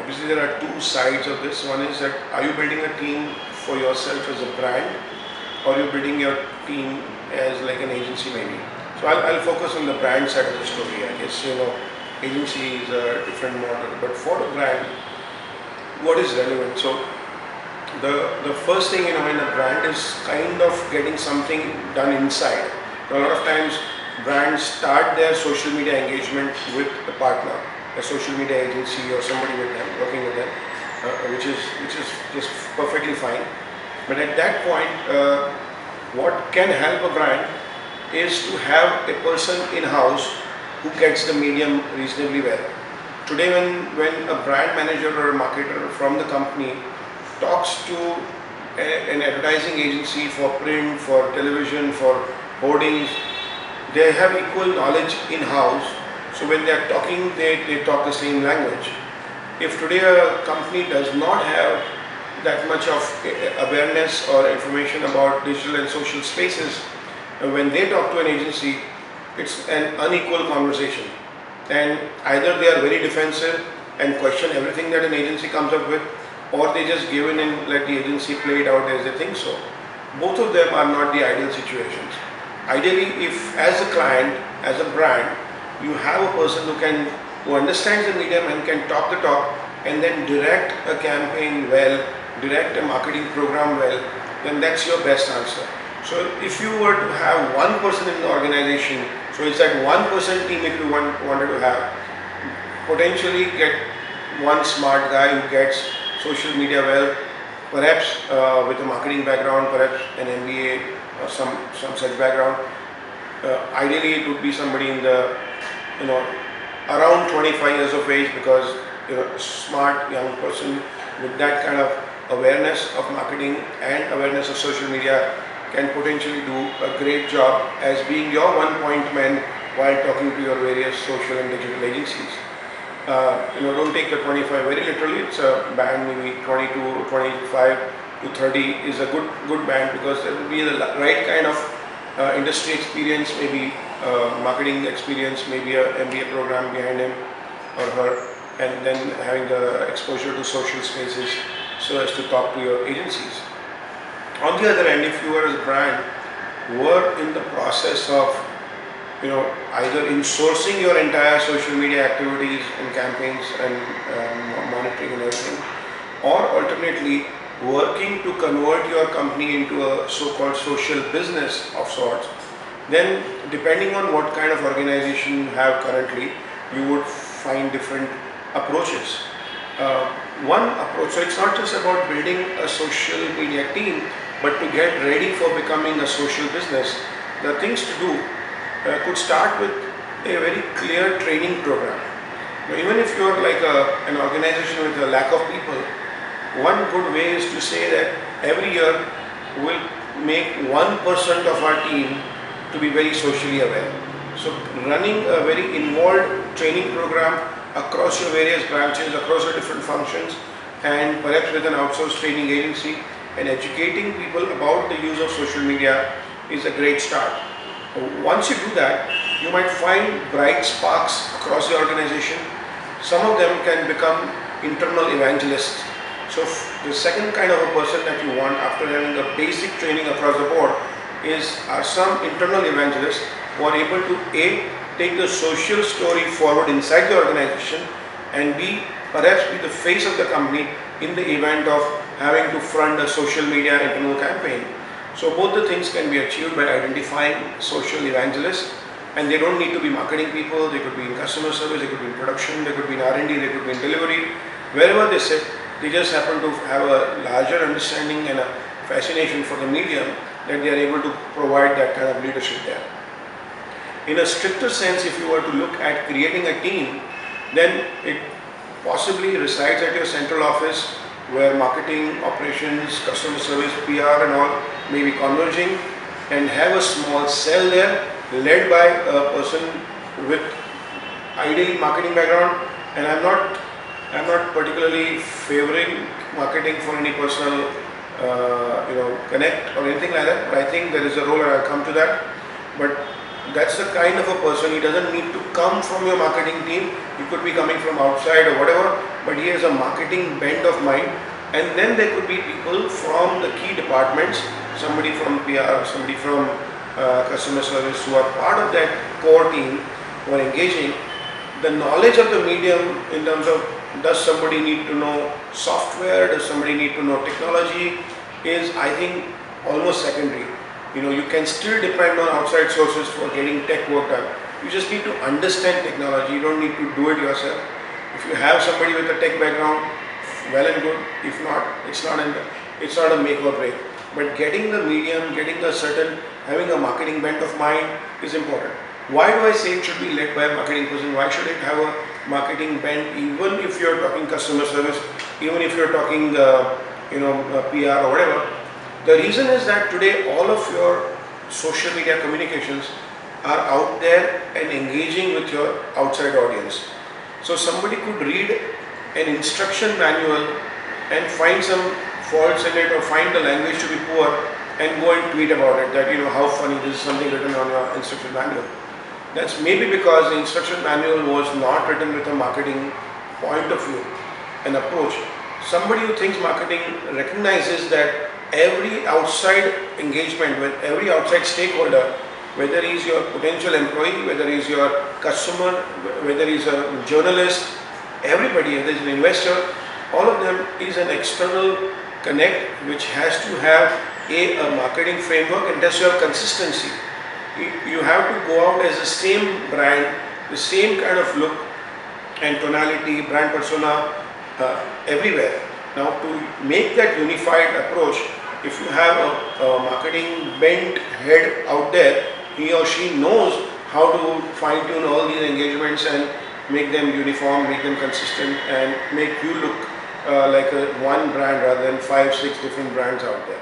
obviously there are two sides of this. One is that are you building a team for yourself as a brand, or you're building your team as like an agency maybe. So I'll focus on the brand side of the story. I guess agency is a different model, but for the brand, what is relevant? So the first thing in a brand is kind of getting something done inside. Now, a lot of times brands start their social media engagement with a partner, a social media agency or somebody with them, working with them, which is just perfectly fine. But at that point, what can help a brand is to have a person in-house who gets the medium reasonably well. Today, when a brand manager or a marketer from the company talks to an advertising agency for print, for television, for hoardings, they have equal knowledge in-house. So when they are talking, they talk the same language. If today a company does not have that much of awareness or information about digital and social spaces, when they talk to an agency, it's an unequal conversation. And either they are very defensive and question everything that an agency comes up with, or they just give in and let the agency play it out as they think so. Both of them are not the ideal situations. Ideally, if as a client, as a brand, you have a person who understands the medium and can talk the talk and then direct a campaign well, direct a marketing program well, then that's your best answer. So if you were to have one person in the organization, so it's that one person team if you wanted to have, potentially get one smart guy who gets social media well, perhaps with a marketing background, perhaps an MBA or some such background. Ideally it would be somebody in the, around 25 years of age, because a smart young person with that kind of awareness of marketing and awareness of social media can potentially do a great job as being your one-point man while talking to your various social and digital agencies. Don't take the 25 very literally. It's a band, maybe 22, 25 to 30 is a good band, because there will be the right kind of industry experience, maybe marketing experience, maybe a MBA program behind him or her, and then having the exposure to social spaces so as to talk to your agencies. On the other end, if you are as a brand were in the process of either insourcing your entire social media activities and campaigns and monitoring and everything, or alternately working to convert your company into a so-called social business of sorts, then depending on what kind of organization you have currently, you would find different approaches. One approach, so it's not just about building a social media team, but to get ready for becoming a social business, the things to do could start with a very clear training program. Now, even if you're like an organization with a lack of people, one good way is to say that every year we'll make 1% of our team to be very socially aware. So running a very involved training program across your various branches, across your different functions, and perhaps with an outsourced training agency, and educating people about the use of social media is a great start. Once you do that, you might find bright sparks across the organization. Some of them can become internal evangelists. So the second kind of a person that you want after having a basic training across the board are some internal evangelists who are able to A, take the social story forward inside the organization, and B, perhaps be the face of the company in the event of having to front a social media internal campaign. So both the things can be achieved by identifying social evangelists, and they don't need to be marketing people. They could be in customer service, they could be in production, they could be in R&D, they could be in delivery. Wherever they sit, they just happen to have a larger understanding and a fascination for the medium that they are able to provide that kind of leadership there. In a stricter sense, if you were to look at creating a team, then it possibly resides at your central office, where marketing, operations, customer service, PR and all may be converging, and have a small cell there led by a person with ideally marketing background. And I'm not particularly favoring marketing for any personal connect or anything like that, but I think there is a role, and I'll come to that. But That's the kind of a person. He doesn't need to come from your marketing team. He could be coming from outside or whatever, but he has a marketing bent of mind. And then there could be people from the key departments, somebody from PR, somebody from customer service, who are part of that core team, who are engaging. The knowledge of the medium in terms of, does somebody need to know software, does somebody need to know technology, is, I think, almost secondary. You can still depend on outside sources for getting tech work done. You just need to understand technology. You don't need to do it yourself. If you have somebody with a tech background, well and good. If not, it's not a make or break. But getting the medium, having a marketing bent of mind is important. Why do I say it should be led by a marketing person? Why should it have a marketing bent, even if you're talking customer service, even if you're talking PR or whatever? The reason is that today all of your social media communications are out there and engaging with your outside audience. So somebody could read an instruction manual and find some faults in it, or find the language to be poor, and go and tweet about it, that how funny, this is something written on your instruction manual. That's maybe because the instruction manual was not written with a marketing point of view and approach. Somebody who thinks marketing recognizes that every outside engagement with every outside stakeholder, whether he's your potential employee, whether he's your customer, whether he's a journalist, everybody, whether he's an investor, all of them is an external connect, which has to have a marketing framework, and does have consistency. You have to go out as the same brand, the same kind of look and tonality, brand persona everywhere. Now, to make that unified approach, if you have a marketing bent head out there, he or she knows how to fine tune all these engagements and make them uniform, make them consistent, and make you look like one brand rather than 5, 6 different brands out there.